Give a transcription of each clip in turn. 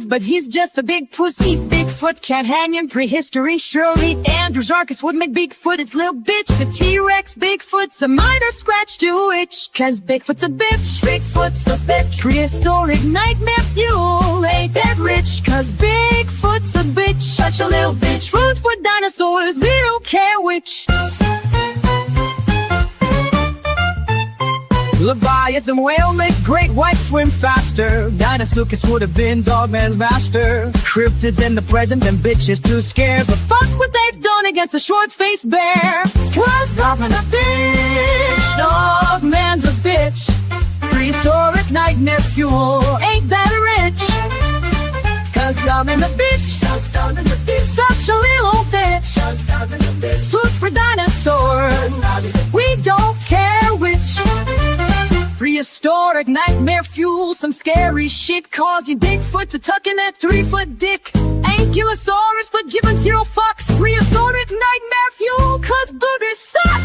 woods, but he's just a big pussy. Bigfoot can't hang in prehistory, surely. Andrew's Arcus would make Bigfoot its little bitch. The T-Rex Bigfoot's a minor scratch to itch, 'cause Bigfoot's a bitch, Bigfoot's a bitch. Prehistoric nightmare fuel ain't that rich, 'cause Bigfoot's a bitch, such a little bitch. Food for dinosaurs, they don't care which. Leviathan whale make great white swim faster. Dinosaurus would have been Dogman's master. Cryptids in the present and bitches too scared, but fuck what they've done against a short-faced bear. 'Cause Dogman's a bitch, Dogman's a bitch. Prehistoric nightmare fuel ain't that rich, 'cause Dogman's a bitch, such a little bitch. Food for dinosaurs, we don't care which. Prehistoric nightmare fuel, some scary shit, cause you Bigfoot to tuck in that 3-foot dick. Ankylosaurus, but giving zero fucks. Prehistoric nightmare fuel, 'cause boogers suck.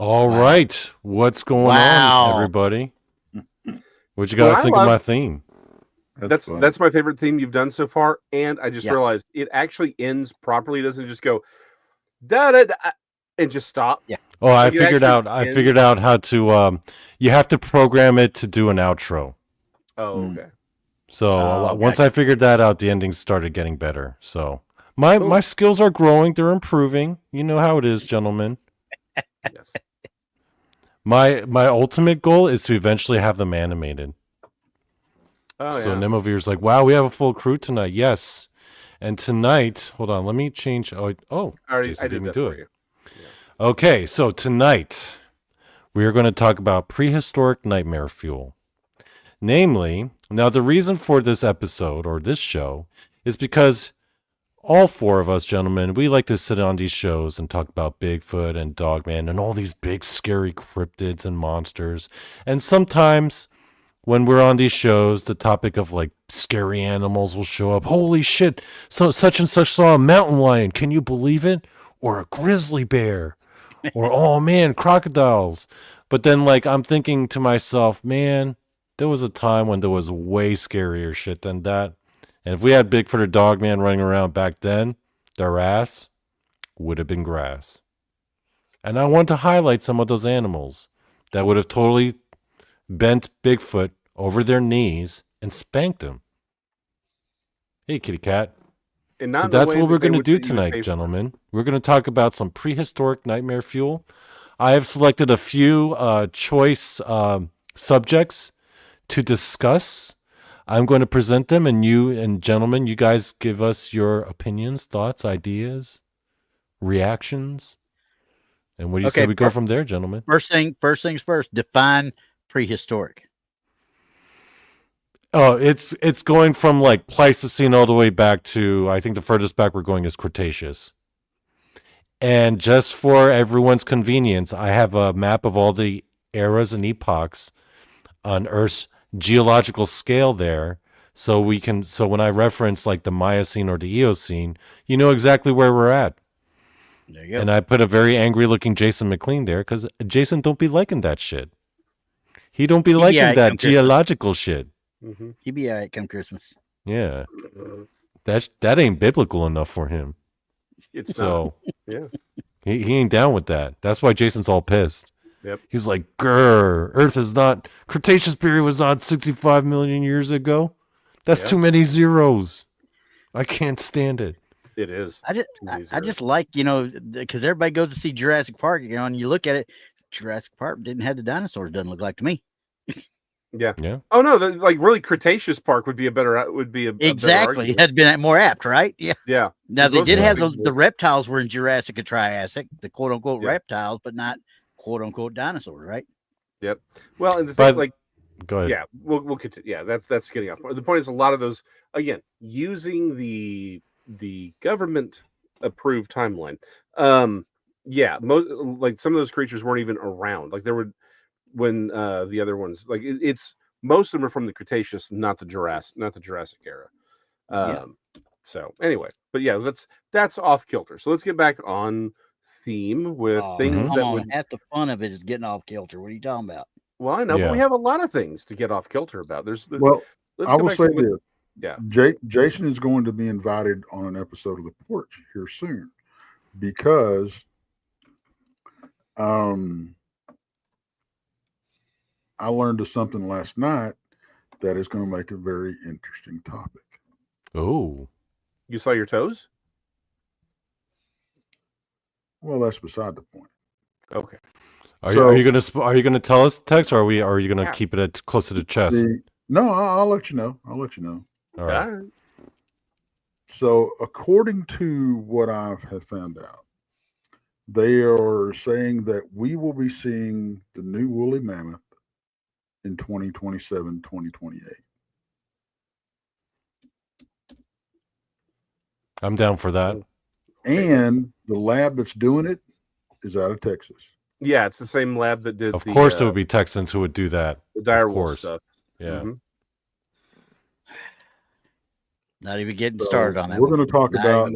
All right, what's going on, everybody? What you guys think of my theme? That's my favorite theme you've done so far, and I just realized it actually ends properly. It doesn't just go da da da and just stop. Yeah. Oh, I figured out how to. You have to program it to do an outro. Oh, okay. So once I figured that out, the endings started getting better. So my skills are growing; they're improving. You know how it is, gentlemen. Yes. My ultimate goal is to eventually have them animated. Oh, so Nemovir's like, wow, we have a full crew tonight. Yes. And tonight, hold on, let me change. Jason did me do it. Yeah. Okay, so tonight we are going to talk about prehistoric nightmare fuel. Namely, now the reason for this episode or this show is because all four of us, gentlemen, we like to sit on these shows and talk about Bigfoot and Dogman and all these big scary cryptids and monsters. And sometimes when we're on these shows, the topic of like scary animals will show up. Holy shit, so such and such saw a mountain lion. Can you believe it? Or a grizzly bear. Or, oh man, crocodiles. But then like I'm thinking to myself, man, there was a time when there was way scarier shit than that. And if we had Bigfoot or Dogman running around back then, their ass would have been grass. And I want to highlight some of those animals that would have totally bent Bigfoot over their knees and spanked him. Hey, kitty cat. So that's what we're going to do tonight, gentlemen. We're going to talk about some prehistoric nightmare fuel. I have selected a few choice subjects to discuss. I'm going to present them, and you and gentlemen, you guys give us your opinions, thoughts, ideas, reactions. And what do you say we go from there, gentlemen? First things first, define prehistoric. Oh, it's going from like Pleistocene all the way back to, I think the furthest back we're going is Cretaceous. And just for everyone's convenience, I have a map of all the eras and epochs on Earth's geological scale there, so when I reference like the Miocene or the Eocene, you know exactly where we're at. There you go. And I put a very angry looking Jason McLean there because Jason don't be liking that shit. He don't be liking that geological shit. Mm-hmm. He be all right come Christmas. Yeah, that ain't biblical enough for him. It's so yeah, he ain't down with that. That's why Jason's all pissed. Yep. He's like, grr, Earth is not, Cretaceous period was not 65 million years ago. That's too many zeros. I can't stand it. It is. I just like, because everybody goes to see Jurassic Park, and you look at it, Jurassic Park didn't have the dinosaurs, doesn't look like to me. Yeah. Oh no, really Cretaceous Park would be a better exactly. It had been more apt, right? Yeah. Yeah. Now they did have the reptiles were in Jurassic and Triassic, the quote unquote reptiles, but not quote unquote dinosaurs, right? Yep. Well, and the thing, go ahead. Yeah, we'll continue. Yeah, that's getting off. The point is, a lot of those again using the government approved timeline. Most like some of those creatures weren't even around. Like there were when the other ones like it's most of them are from the Cretaceous, not the Jurassic era. So anyway, but yeah, that's off kilter. So let's get back on theme with things that would. Half the fun of it is getting off kilter. What are you talking about? Well, I know, but we have a lot of things to get off kilter about. Well, I will say this. Yeah, Jason is going to be invited on an episode of The Porch here soon because I learned of something last night that is going to make a very interesting topic. Oh, you saw your toes? Well, that's beside the point. Okay. Are you gonna tell us, Tex, or are you gonna keep it close to the chest? No, I'll let you know. All right. So, according to what I have found out, they are saying that we will be seeing the new woolly mammoth in 2027, 2028. I'm down for that. And the lab that's doing it is out of Texas. Yeah, it's the same lab that did. Of course, it would be Texans who would do that. The direwolf stuff. Yeah. Mm-hmm. Not even getting started on that. We're going to talk about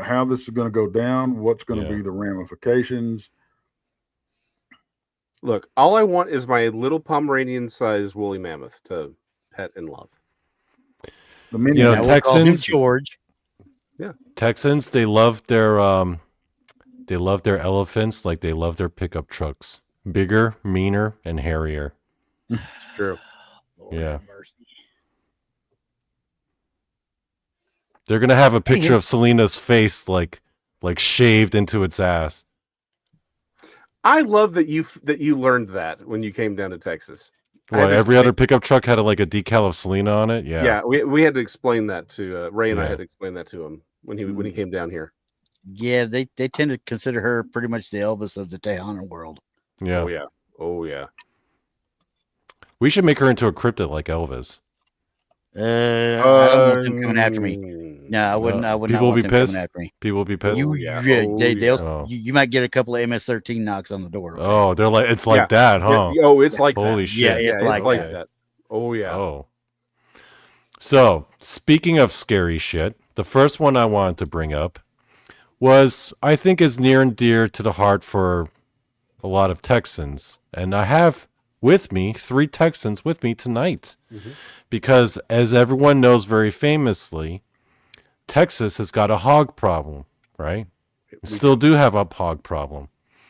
how this is going to go down, what's going to be the ramifications. Look, all I want is my little Pomeranian-sized woolly mammoth to pet and love. Texans, George. Yeah, Texans, they love their elephants like they love their pickup trucks. Bigger, meaner, and hairier. It's true. Lord yeah. mercy. They're gonna have a picture of Selena's face like shaved into its ass. I love that you learned that when you came down to Texas. What, every other pickup truck had a decal of Selena on it? Yeah. Yeah, we had to explain that to Ray and I had to explain that to him when he came down here. Yeah, they tend to consider her pretty much the Elvis of the Tejano world. Yeah. Oh yeah. We should make her into a cryptid like Elvis. I don't want them coming after me. No, I wouldn't. I wouldn't. People will be them pissed. Coming after me. People will be pissed. You might get a couple of MS-13 knocks on the door. Okay? Oh, they're like it's like that, huh? It's like holy that. shit. Yeah, it's like that. Oh yeah. Oh. So speaking of scary shit, the first one I wanted to bring up was I think is near and dear to the heart for a lot of Texans, and I have with me 3 Texans with me tonight. Mm-hmm. Because as everyone knows very famously, Texas has got a hog problem, right? We still do have a hog problem.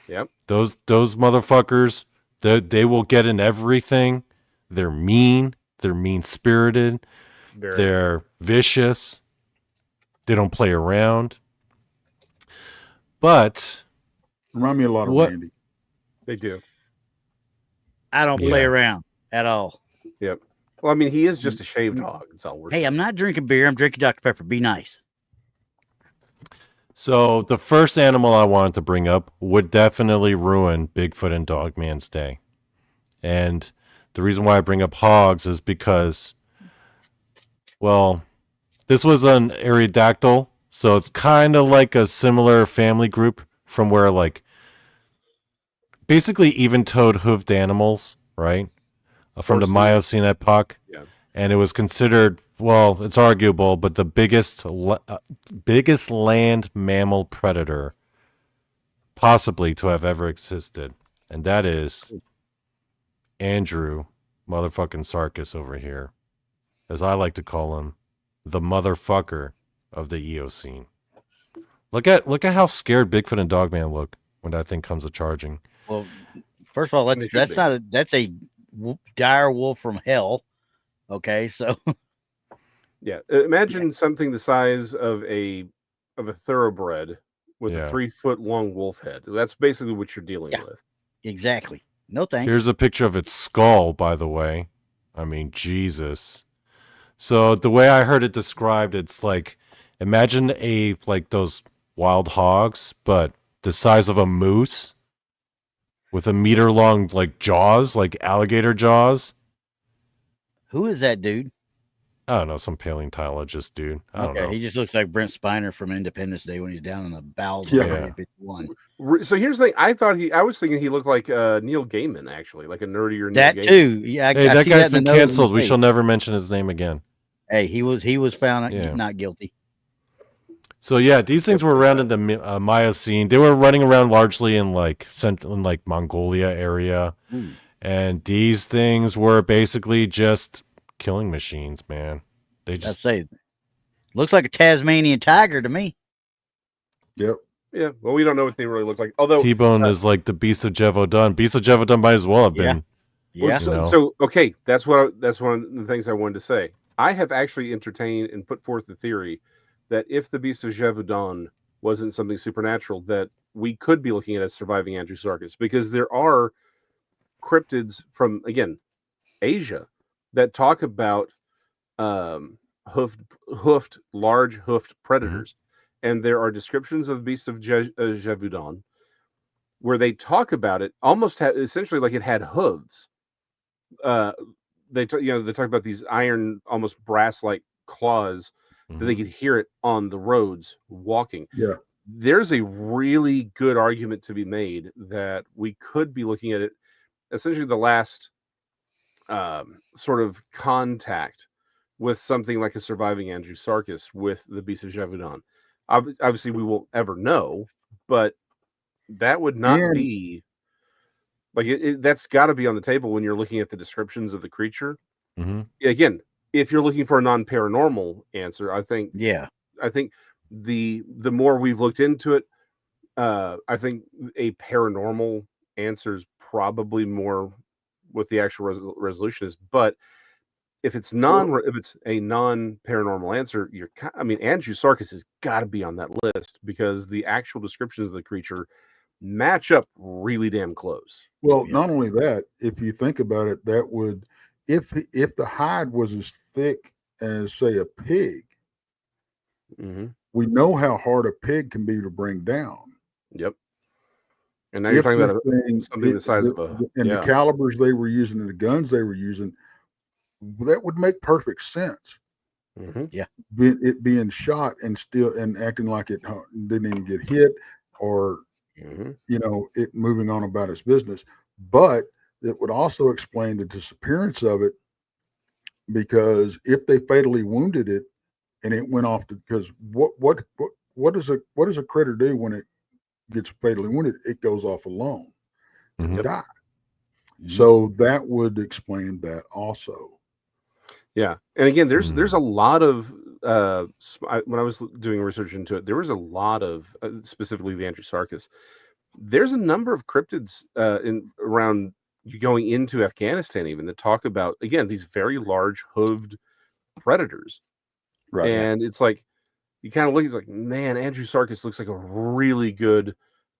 Yep. Those motherfuckers, they will get in everything. They're mean. They're mean-spirited. They're vicious. They don't play around. But remind me a lot of Randy. They do. I don't play around at all. Yep. Well, I mean, he is just a shaved hog. That's all we're saying. I'm not drinking beer. I'm drinking Dr. Pepper. Be nice. So the first animal I wanted to bring up would definitely ruin Bigfoot and Dogman's day. And the reason why I bring up hogs is because, well, this was an Aerodactyl, so it's kind of like a similar family group from where, basically even-toed hoofed animals, right? From the Miocene epoch. Yeah. And it was considered, well, it's arguable, but the biggest land mammal predator possibly to have ever existed. And that is Andrew motherfucking Sarkis over here. As I like to call him, the motherfucker of the Eocene. Look at how scared Bigfoot and Dogman look when that thing comes a charging. Well, first of all, that's a dire wolf from hell. Okay, so yeah, imagine something the size of a thoroughbred with a 3-foot long wolf head. That's basically what you're dealing with. Exactly. No thanks. Here's a picture of its skull, by the way. I mean, Jesus. So the way I heard it described, it's like imagine those wild hogs, but the size of a moose. With a meter-long, jaws, like alligator jaws. Who is that dude? I don't know, some paleontologist dude. I don't know. He just looks like Brent Spiner from Independence Day when he's down in the bowels of Yeah. Area 51. So here's the thing. I was thinking he looked like Neil Gaiman, actually, like a nerdier That Neil Gaiman. too. Yeah, Hey, I that see guy's in the been nose and canceled. the We face. shall never mention his name again. Hey, he was found Yeah. not guilty. So yeah, these things were around in the Miocene. They were running around largely in like central, in like Mongolia area, and these things were basically just killing machines, man. They I'd just say looks like a Tasmanian tiger to me. Yep. Yeah. Well, we don't know what they really look like. Although T-Bone is like the Beast of Jevodun. Beast of Jevodun might as well have been. Yeah. So okay, that's one of the things I wanted to say. I have actually entertained and put forth the theory that if the Beast of Gévaudan wasn't something supernatural, that we could be looking at a surviving Andrewsarchus, because there are cryptids from, again, Asia that talk about large hoofed predators. And there are descriptions of the Beast of Gévaudan where they talk about it almost essentially like it had hooves. They talk about these iron, almost brass-like claws that they could hear it on the roads walking. Yeah. There's a really good argument to be made that we could be looking at it essentially the last sort of contact with something like a surviving Andrewsarchus with the Beast of Gévaudan. Obviously, we won't ever know, but that would not be like that's got to be on the table when you're looking at the descriptions of the creature. Again, if you're looking for a non-paranormal answer, I think the more we've looked into it, I think a paranormal answer is probably more what the actual resolution is. But if it's a non-paranormal answer, Andrewsarchus has got to be on that list because the actual descriptions of the creature match up really damn close. Well, not only that, if you think about it, that would, if the hide was as thick as, say, a pig, we know how hard a pig can be to bring down. Yep. And now you're talking about something the size of the calibers they were using and the guns they were using, that would make perfect sense. Yeah. It being shot and acting like it didn't even get hit, or it moving on about its business. But it would also explain the disappearance of it, because if they fatally wounded it and it went off because what does a critter do when it gets fatally wounded? It goes off alone to die. So that would explain that also. Yeah. And again, there's a lot of when I was doing research into it, there was a lot of specifically the Andrewsarchus. There's a number of cryptids around going into Afghanistan even that talk about, again, these very large hooved predators. Right. And it's like you kind of look, it's like, man, Andrewsarchus looks like a really good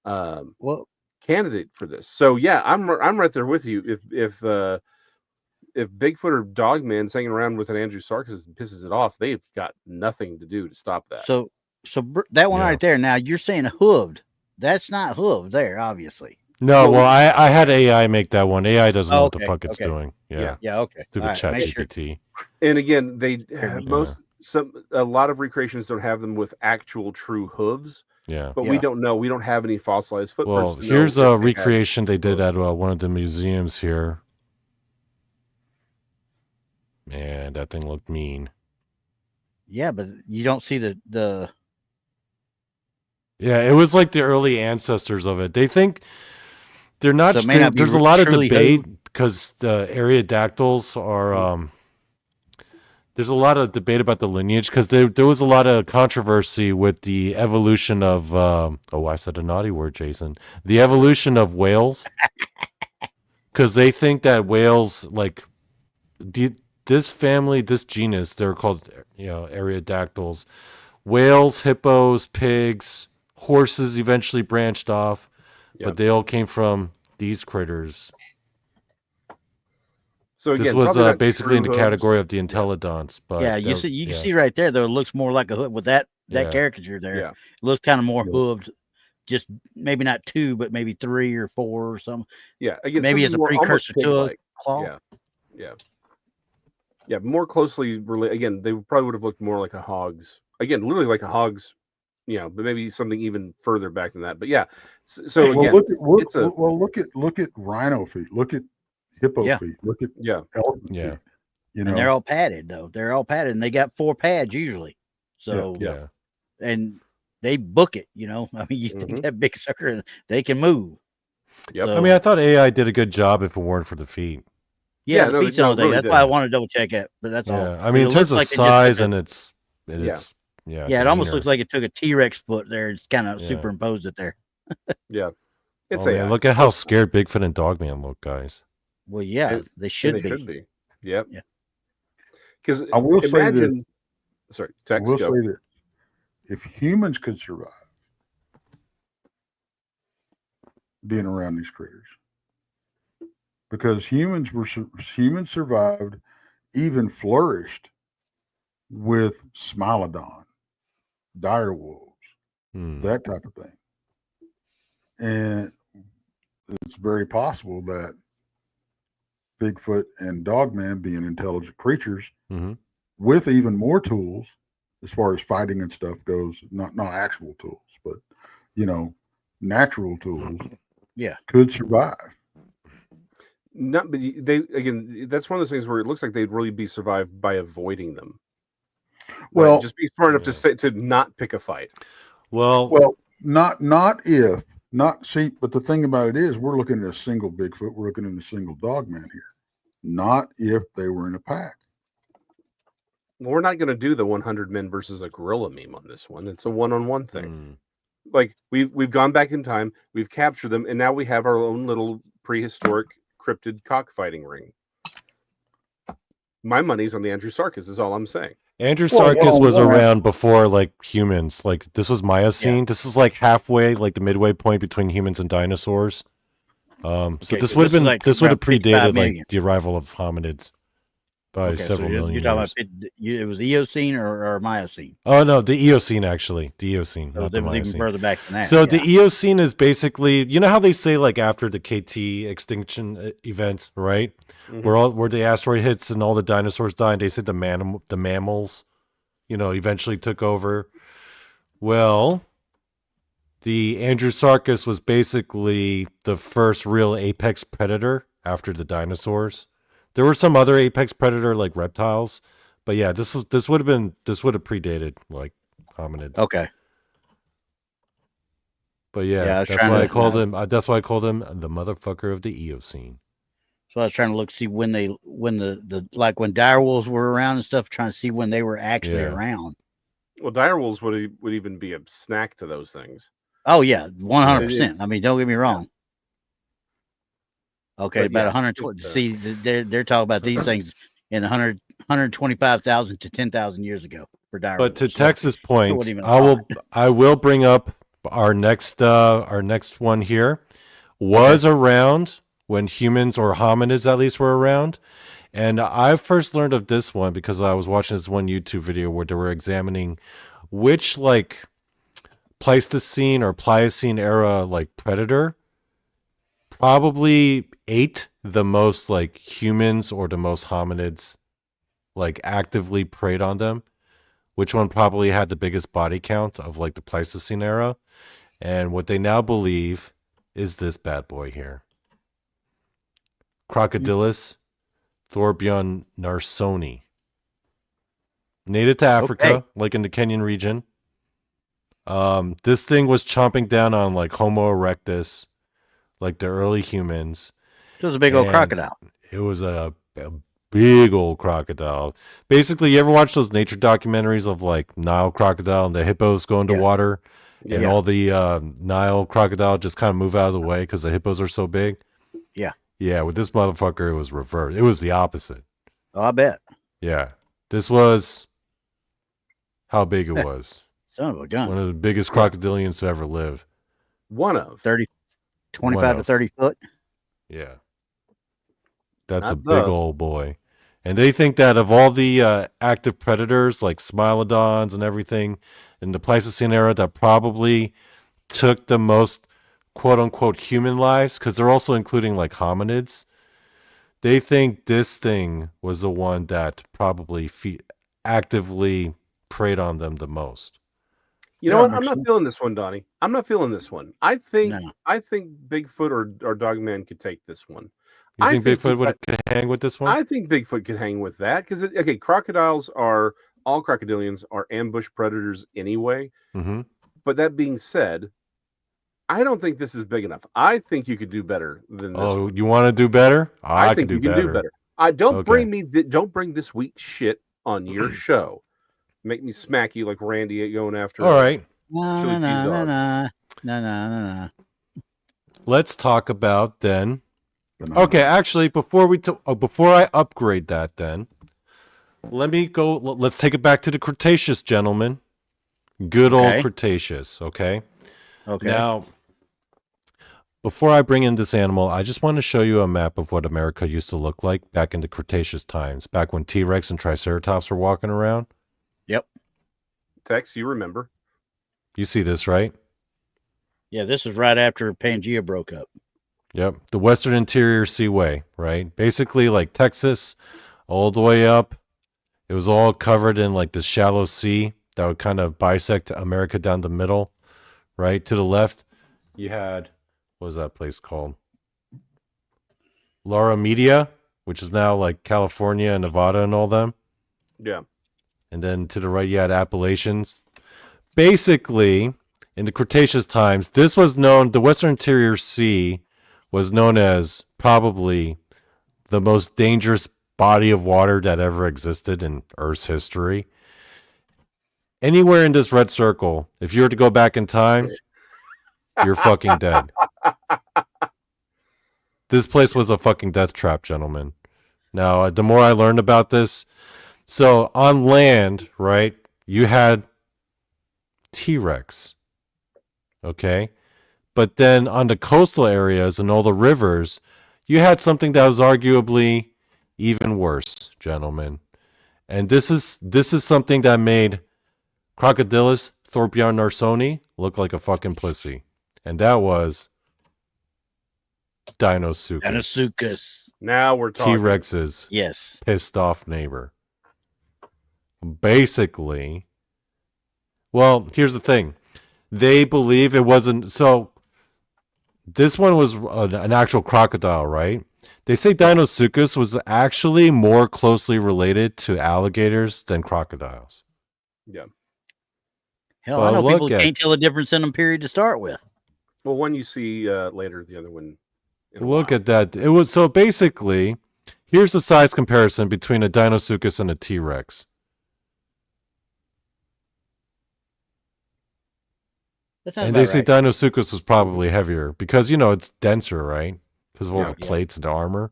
candidate for this. So yeah, I'm right there with you. If Bigfoot or Dogman's hanging around with an Andrewsarchus and pisses it off, they've got nothing to do to stop that. So that one right there. Now you're saying hooved. That's not hooved there, obviously. No, well, I had AI make that one. AI doesn't know what the fuck it's doing. Yeah. Okay. Stupid ChatGPT. And again, a lot of recreations don't have them with actual true hooves. Yeah. But we don't know. We don't have any fossilized footprints. Well, here's a recreation they did at one of the museums here. Man, that thing looked mean. Yeah, but you don't see the. Yeah, it was like the early ancestors of it. They think they're not. So there's a lot of debate because the Aerodactyls are. There's a lot of debate about the lineage because there was a lot of controversy with the evolution of. I said a naughty word, Jason. The evolution of whales, because they think that whales this family, this genus, they're called Aerodactyls. Whales, hippos, pigs, horses eventually branched off, but they all came from these critters. So again, this was basically in the category of the Entelodonts. But you can see right there though, it looks more like a hood with that caricature there. Yeah. It looks kind of more hooved, just maybe not 2, but maybe 3 or 4 or something. Yeah, again, maybe it's a precursor to a claw. Yeah. Yeah, more closely related. Again, they probably would have looked more like a hog's. Again, literally like a hog's. But maybe something even further back than that. But yeah, so again, look at rhino feet. Look at hippo feet. Look at elephant feet. And they're all padded though. They're all padded, and they got 4 pads usually. So and they book it. I mean, you think that big sucker, they can move. Yep. So, I mean, I thought AI did a good job if it weren't for the feet. Yeah, the feet's the only thing. That's why I want to double check it. But that's all. I mean, in terms of size and it's it almost looks like it took a T-Rex foot there. It's kind of superimposed it there. It's look at how scared Bigfoot and Dogman look, guys. Well, they should be. Yep. Yeah. Because I will say that. Sorry, I will say that if humans could survive being around these critters, because humans survived, even flourished with Smilodon, dire wolves, that type of thing. And it's very possible that Bigfoot and Dogman, being intelligent creatures with even more tools as far as fighting and stuff goes, not actual tools, but natural tools, could survive. But that's one of those things where it looks like they'd really be survived by avoiding them. Well, just be smart enough to not pick a fight. Well, but the thing about it is, we're looking at a single Bigfoot, we're looking at a single Dogman here. Not if they were in a pack. Well, we're not going to do the 100 men versus a gorilla meme on this one. It's a one-on-one thing. Like we've gone back in time, we've captured them, and now we have our own little prehistoric cryptid cockfighting ring. My money's on the Andrew Sarkis, is all I'm saying. Andrew Sarkis was around before humans. This was Miocene. This is halfway, the midway point between humans and dinosaurs. So this would have predated the arrival of hominids by several million years. You're talking about it was Eocene or Miocene? Oh no, the Eocene actually. The Eocene, not the Miocene. Even further back than that. So the Eocene is basically, how they say after the KT extinction event, right? Where the asteroid hits and all the dinosaurs die, and they say the mammals, eventually took over. Well, the Andrew Sarkis was basically the first real apex predator after the dinosaurs. There were some other apex predator reptiles, but this would have predated hominids. Okay. But that's why I called him. That's why I called him the motherfucker of the Eocene. So I was trying to see when when direwolves were around and stuff, trying to see when they were actually around. Well, direwolves would even be a snack to those things. Oh yeah, 100%. I mean, don't get me wrong. Okay, about 120. See, they're talking about these things in 125,000 to 10,000 years ago for direwolves. But to Texas' point, I will bring up our next one here was around when humans or hominids at least were around. And I first learned of this one because I was watching this one YouTube video where they were examining which Pleistocene or Pliocene era predator probably ate the most humans or the most hominids actively preyed on them. Which one probably had the biggest body count of the Pleistocene era? And what they now believe is this bad boy here. Crocodilus thorbjornarsoni. Native to Africa, in the Kenyan region. This thing was chomping down on Homo erectus, the early humans. It was a big old crocodile. It was a big old crocodile. Basically, you ever watch those nature documentaries of Nile crocodile and the hippos go into water and all the Nile crocodile just kind of move out of the way because the hippos are so big? Yeah. Yeah, with this motherfucker, it was reversed. It was the opposite. Oh, I bet. Yeah. This was how big it was. Son of a gun. One of the biggest crocodilians to ever live. 25 to 30 foot. Yeah. That's a big old boy. And they think that of all the active predators, like Smilodons and everything, in the Pleistocene era, that probably took the most quote-unquote human lives, because they're also including hominids, They think this thing was the one that probably actively preyed on them the most. You know what? I'm not feeling this one, Donnie. I'm not feeling this one. I think Bigfoot or Dogman could take this one. You think Bigfoot could hang with this one? I think Bigfoot could hang with that because all crocodilians are ambush predators anyway. Mm-hmm. But that being said, I don't think this is big enough. I think you could do better than this. Oh, you want to do better? I think you can do better. Don't bring this weak shit on your show. Make me smack you like Randy going after. All right. No. Let's talk about then. Okay, actually, before I upgrade that, then let me go. Let's take it back to the Cretaceous, gentlemen. Good old Cretaceous. Okay. Okay. Now, before I bring in this animal, I just want to show you a map of what America used to look like back in the Cretaceous times, back when T-Rex and Triceratops were walking around. Yep. Tex, you remember? You see this, right? Yeah, this is right after Pangea broke up. Yep. The Western Interior Seaway, right? Basically like Texas all the way up. It was all covered in like this shallow sea that would kind of bisect America down the middle, right? To the left, you had, what was that place called? Laura Media, which is now like California and Nevada and all them. Yeah. And then to the right, you had Appalachians. Basically, in the Cretaceous times, this was known, the Western Interior Sea was known as probably the most dangerous body of water that ever existed in Earth's history. Anywhere in this red circle, if you were to go back in time, you're fucking dead. This place was a fucking death trap, gentlemen. Now, the more I learned about this, so on land, right, you had T-Rex, okay? But then on the coastal areas and all the rivers, you had something that was arguably even worse, gentlemen. And this is something that made Crocodilus thorbjarnarsoni look like a fucking pussy. And that was Dinosuchus. Dinosuchus. Now we're talking. T-Rex's pissed off neighbor. Basically, well, here's the thing. They believe it wasn't, so this one was an actual crocodile, right? They say Dinosuchus was actually more closely related to alligators than crocodiles. Yeah. Hell, I know people can't tell the difference in them, period, to start with. Well, one you see later, the other one. Look at that. It was, so basically, here's the size comparison between a Dinosuchus and a T-Rex. And they say Dinosuchus was probably heavier because, you know, it's denser, right? Because of all the plates and armor.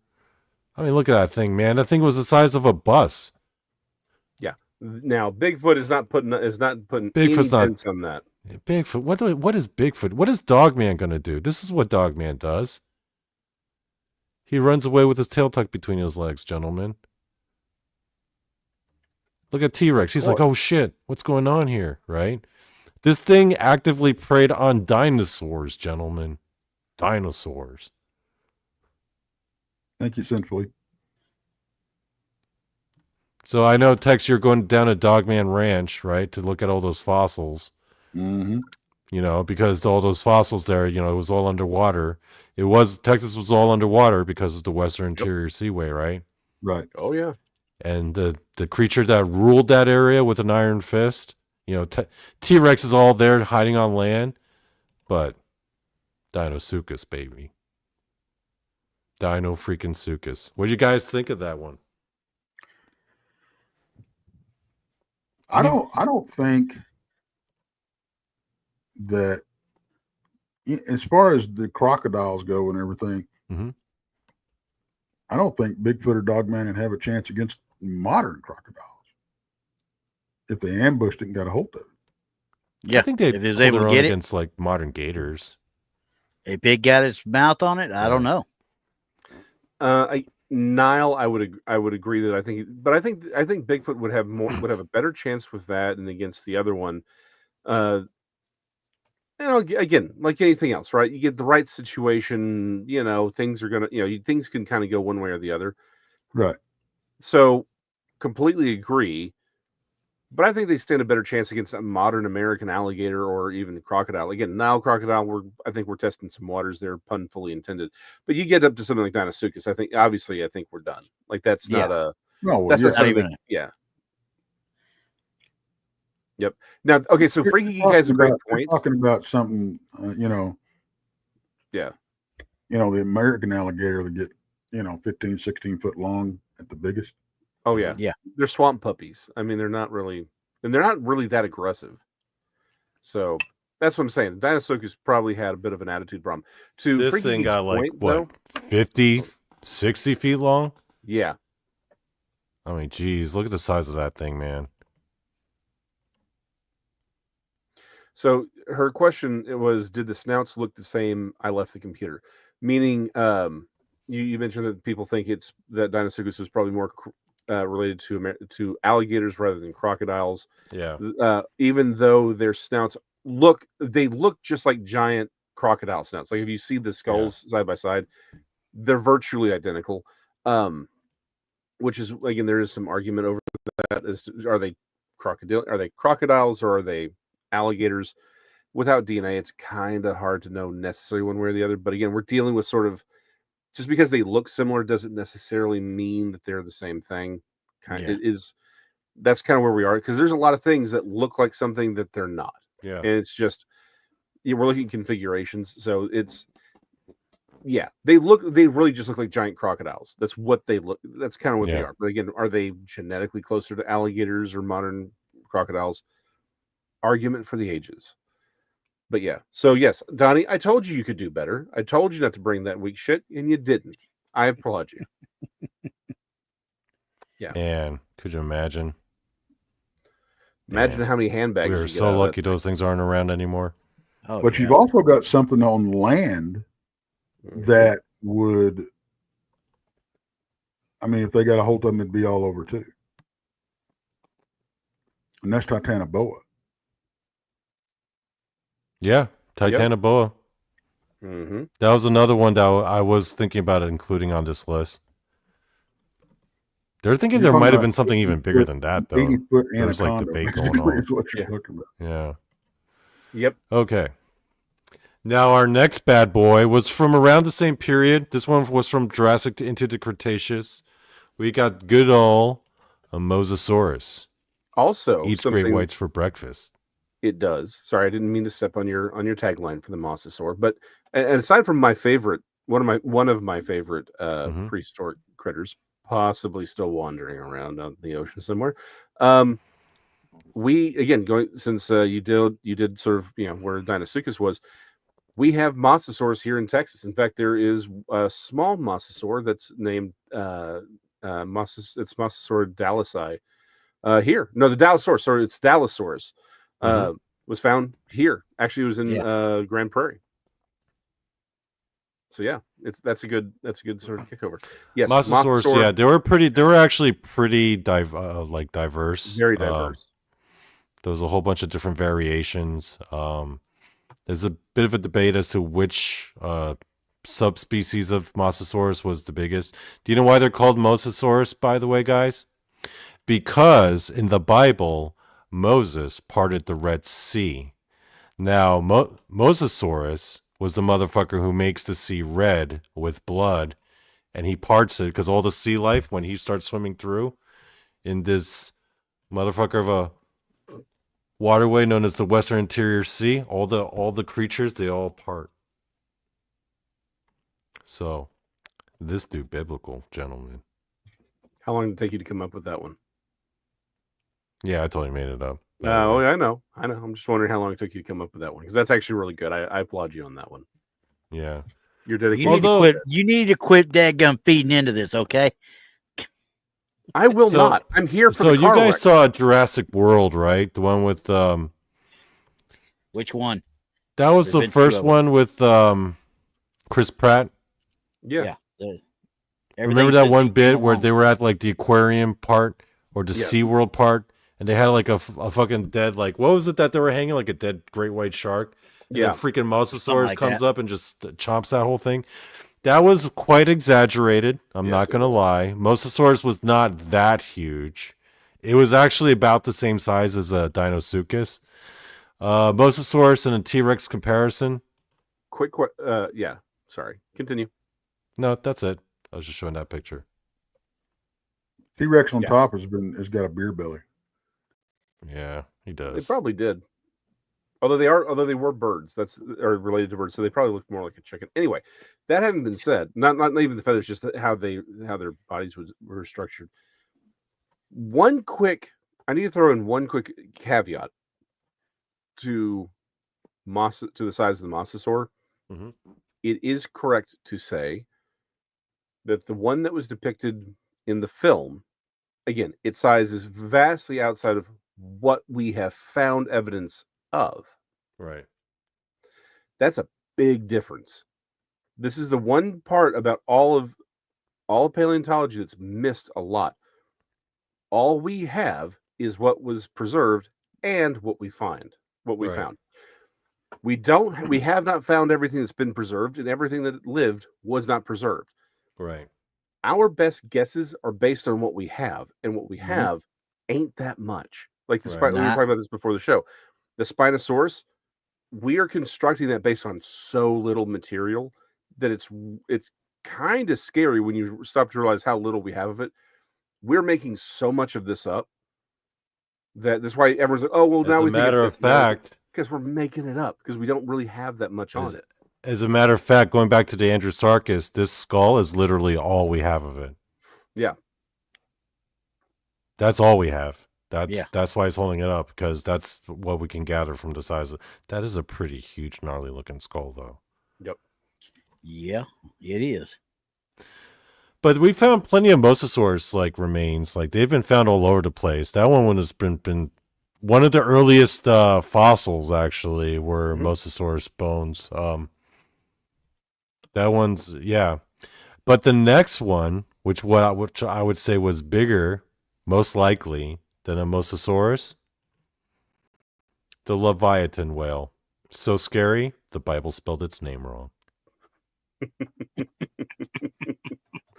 I mean, look at that thing, man. That thing was the size of a bus. Yeah. Now, Bigfoot is not putting Bigfoot's any dents on that. Bigfoot. What is Bigfoot? What is Dogman going to do? This is what Dogman does. He runs away with his tail tucked between his legs, gentlemen. Look at T-Rex. He's like, oh shit, what's going on here, right? This thing actively preyed on dinosaurs, gentlemen. Dinosaurs. Thank you, Sinfully. So I know, Tex, you're going down to Dogman Ranch, right, to look at all those fossils. Mm-hmm. You know, because all those fossils there, you know, it was all underwater. Texas was all underwater because of the Western Interior Seaway, right? Right. Oh, yeah. And the creature that ruled that area with an iron fist, you know, T-Rex is all there hiding on land, but Dinosuchus, baby. Dino freaking Suchus. What do you guys think of that one? I don't think that, as far as the crocodiles go and everything, I don't think Bigfoot or Dogman would have a chance against modern crocodiles if they ambushed it and got a hold of it. Yeah, I think they'd hold their own against like modern gators. A big got its mouth on it. I don't know. Nile, I would agree that I think Bigfoot would have a better chance with that and against the other one. again, like anything else, right? You get the right situation, things are gonna, things can kind of go one way or the other. Right. So, completely agree. But I think they stand a better chance against a modern American alligator or even crocodile. Again, Nile crocodile, I think we're testing some waters there, pun fully intended. But you get up to something like Deinosuchus, I think we're done. Like that's not a that's not something. Yeah. Yep. Now, okay, so Freaky Geek has a great point. Talking about something, Yeah. The American alligator that get, 15, 16 foot long at the biggest. Oh yeah. Yeah. They're swamp puppies. I mean, they're not really that aggressive. So that's what I'm saying. Deinosuchus probably had a bit of an attitude problem. This Freaky thing Geek's got like point, what, 50, 60 feet long? Yeah. I mean, geez, look at the size of that thing, man. So her question was, did the snouts look the same? I left the computer. Meaning, you mentioned that people think that Deinosuchus was probably more related to alligators rather than crocodiles. Yeah. Even though their snouts look just like giant crocodile snouts. Like if you see the skulls side by side, they're virtually identical. Which is, again, there is some argument over that. Are they crocodiles or are they alligators? Without DNA, it's kind of hard to know necessarily one way or the other. But again, we're dealing with sort of, just because they look similar doesn't necessarily mean that they're the same thing. That's kind of where we are, because there's a lot of things that look like something that they're not. Yeah. And it's just, we're looking at configurations. So they really just look like giant crocodiles. That's what they look. That's kind of what they are. But again, are they genetically closer to alligators or modern crocodiles? Argument for the ages. But yeah, so yes, Donnie, I told you could do better. I told you not to bring that weak shit, and you didn't. I applaud you. Yeah. Man, could you imagine? Imagine how many handbags. We are so lucky those things aren't around anymore. Oh, but you've also got something on land that would, if they got a hold of them, it'd be all over too. And that's Titanoboa. Yeah, Titanoboa. Yep. Mm-hmm. That was another one that I was thinking about including on this list. They're thinking there might have been something even bigger than that, though. There's like debate going on. What you're talking about. Yeah. Yep. Okay. Now our next bad boy was from around the same period. This one was from Jurassic into the Cretaceous. We got good old Mosasaurus. Also, eats great whites for breakfast. It does. Sorry, I didn't mean to step on your tagline for the Mosasaur. But and aside from my favorite, one of my favorite prehistoric critters, possibly still wandering around on the ocean somewhere. We again going since you did sort of where Deinosuchus was. We have Mosasaurs here in Texas. In fact, there is a small Mosasaur that's named it's Mosasaur dallasi. Here, no, the Dallosaurus. Sorry, it's Dallosaurus. Was found here. Actually, it was in Grand Prairie. So yeah, that's a good sort of kickover. Yes, Mosasaurus. Yeah, they were actually pretty diverse. Very diverse. There was a whole bunch of different variations. There's a bit of a debate as to which subspecies of Mosasaurus was the biggest. Do you know why they're called Mosasaurus, by the way, guys? Because in the Bible, Moses parted the Red Sea. Now, Mosasaurus was the motherfucker who makes the sea red with blood, and he parts it because all the sea life, when he starts swimming through in this motherfucker of a waterway known as the Western Interior Sea, all the creatures, they all part. So, this dude biblical, gentlemen. How long did it take you to come up with that one? Yeah, I totally made it up. Oh, I know. I'm just wondering how long it took you to come up with that one, because that's actually really good. I applaud you on that one. Yeah. You're dedicated. You need to quit dadgum feeding into this, okay? I will not. I'm here for the car you guys wreck. saw Jurassic World, right? The one with Which one? That was the first one with Chris Pratt. Yeah. Remember that one bit where they were at like the aquarium part or the SeaWorld part, and they had like a fucking dead, like, what was it that they were hanging? Like a dead great white shark. And the freaking Mosasaurus comes up and just chomps that whole thing. That was quite exaggerated. I'm not going to lie. Mosasaurus was not that huge. It was actually about the same size as a Deinosuchus. Mosasaurus and a T-Rex comparison. Yeah. Sorry. Continue. No, that's it. I was just showing that picture. T-Rex on top has got a beer belly. Yeah, he does. They probably did. Although they were birds, are related to birds, so they probably look more like a chicken. Anyway, that having been said, not even the feathers, just how their bodies were structured. I need to throw in one quick caveat to the size of the mosasaur. Mm-hmm. It is correct to say that the one that was depicted in the film, again, its size is vastly outside of what we have found evidence of. Right. That's a big difference. This is the one part about all of paleontology that's missed a lot. All we have is what was preserved and what we found. We have not found everything that's been preserved, and everything that lived was not preserved. Right. Our best guesses are based on what we have, and what we have ain't that much. Like we were talking about this before the show. The Spinosaurus, we are constructing that based on so little material that it's kind of scary when you stop to realize how little we have of it. We're making so much of this up that's why everyone's like, oh, well, now we think it's matter of fact, because we're making it up because we don't really have that much on it. As a matter of fact, going back to the Andrewsarchus, this skull is literally all we have of it. Yeah. That's all we have. That's why he's holding it up, because that's what we can gather from the size of that. Is a pretty huge, gnarly looking skull, though. Yep. Yeah, it is. But we found plenty of mosasaurs remains. They've been found all over the place. That one has been one of the earliest fossils, actually, were mosasaurus bones. That one's But the next one, which I would say was bigger, most likely, than a mosasaurus, the Leviathan whale. So scary, the Bible spelled its name wrong.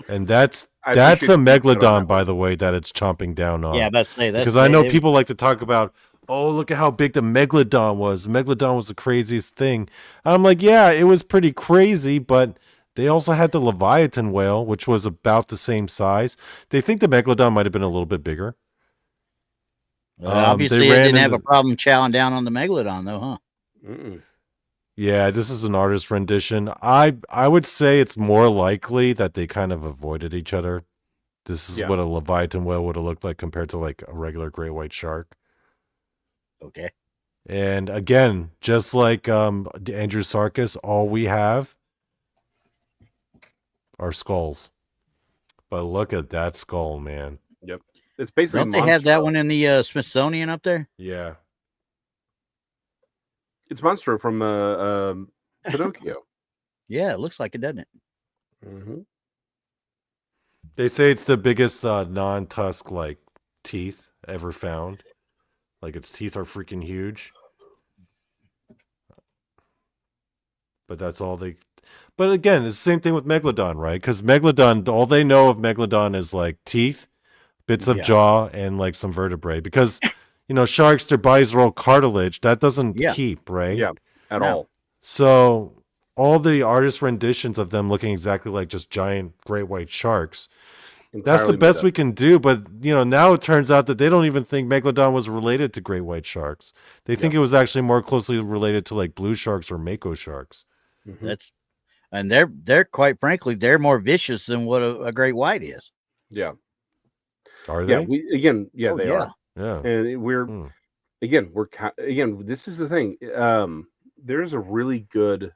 And that's a megalodon, by the way, that it's chomping down on. Yeah, that's because I know people like to talk about, oh, look at how big the megalodon was. The megalodon was the craziest thing. I'm like, yeah, it was pretty crazy, but they also had the Leviathan whale, which was about the same size. They think the megalodon might have been a little bit bigger. Obviously, they didn't have a problem chowing down on the megalodon, though, huh? Mm-mm. Yeah, this is an artist rendition. I would say it's more likely that they kind of avoided each other. This is what a Leviathan whale would have looked like compared to a regular great white shark. Okay. And again, just like the Andrewsarchus, all we have are skulls. But look at that skull, man. Yep. It's basically Don't they have that one in the Smithsonian up there? Yeah. It's Monstro from Pinocchio. Yeah, it looks like it, doesn't it? Mm-hmm. They say it's the biggest non-tusk teeth ever found. Its teeth are freaking huge. But that's all they... But again, it's the same thing with Megalodon, right? Because Megalodon, all they know of Megalodon is teeth, bits of jaw, and some vertebrae. Because... sharks, their bodies are all cartilage. That doesn't keep, right? Yeah, at all. So all the artist renditions of them looking exactly like just giant great white sharks, that's the best we can do. But, now it turns out that they don't even think Megalodon was related to great white sharks. They think it was actually more closely related to blue sharks or mako sharks. Mm-hmm. And they're quite frankly, they're more vicious than what a great white is. Yeah. Are they? Yeah, they are. Yeah, and this is the thing. There's a really good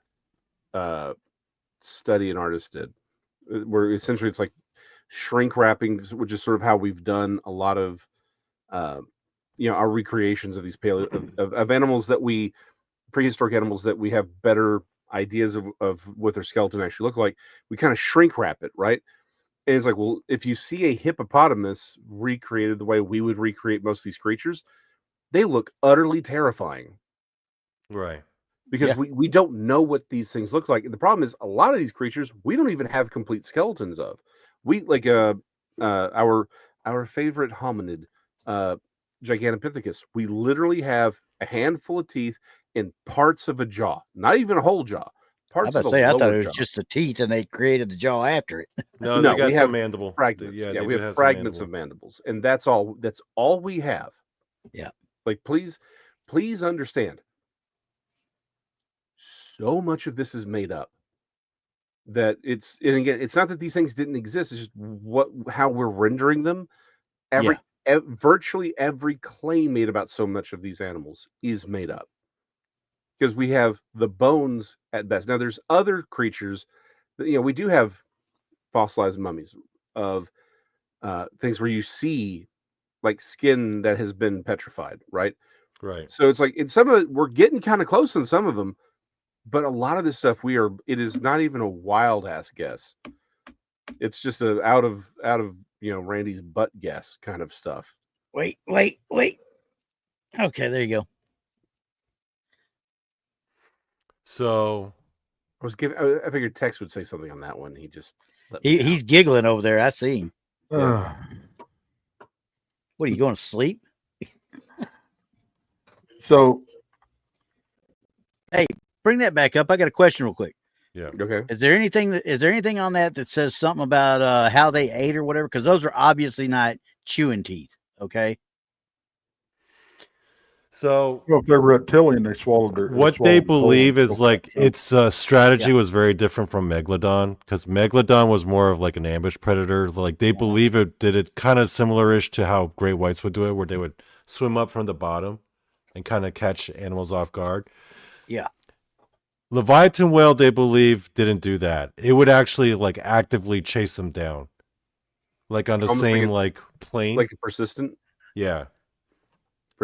study an artist did, where essentially it's shrink wrapping, which is sort of how we've done a lot of, our recreations of these of animals prehistoric animals that we have better ideas of what their skeleton actually look like. We kind of shrink wrap it, right? And it's well, if you see a hippopotamus recreated the way we would recreate most of these creatures, they look utterly terrifying. Right. because we don't know what these things look like. And the problem is a lot of these creatures we don't even have complete skeletons of. We like our favorite hominid, Gigantopithecus. We literally have a handful of teeth and parts of a jaw, not even a whole jaw. Parts of the I thought it was jaw. just the teeth, and they created the jaw after it. No, they got some mandible fragments. We have fragments of mandibles, and that's all. That's all we have. Yeah. Like, please understand. So much of this is made up. That and again, it's not that these things didn't exist. It's just how we're rendering them. Virtually every claim made about so much of these animals is made up. Because we have the bones at best. Now, there's other creatures that, we do have fossilized mummies of things where you see like skin that has been petrified, right? Right. So it's like in some of it, we're getting kind of close in some of them, but a lot of this stuff it is not even a wild ass guess. It's just a out of Randy's butt guess kind of stuff. Wait. Okay, there you go. So I figured Tex would say something on that one. He's giggling over there. I see him. What are you going to sleep? So, hey, bring that back up. I got a question real quick. Yeah. Okay. Is there anything on that says something about how they ate or whatever? Because those are obviously not chewing teeth. Okay. So if they're reptilian, they swallowed their. What they believe is like its strategy was very different from Megalodon, because Megalodon was more of like an ambush predator. Like they believe it did it kind of similar-ish to how great whites would do it, where they would swim up from the bottom and kind of catch animals off guard. Yeah. Leviathan whale, they believe, didn't do that. It would actually like actively chase them down, like on the almost same like plane, like a persistent. Yeah.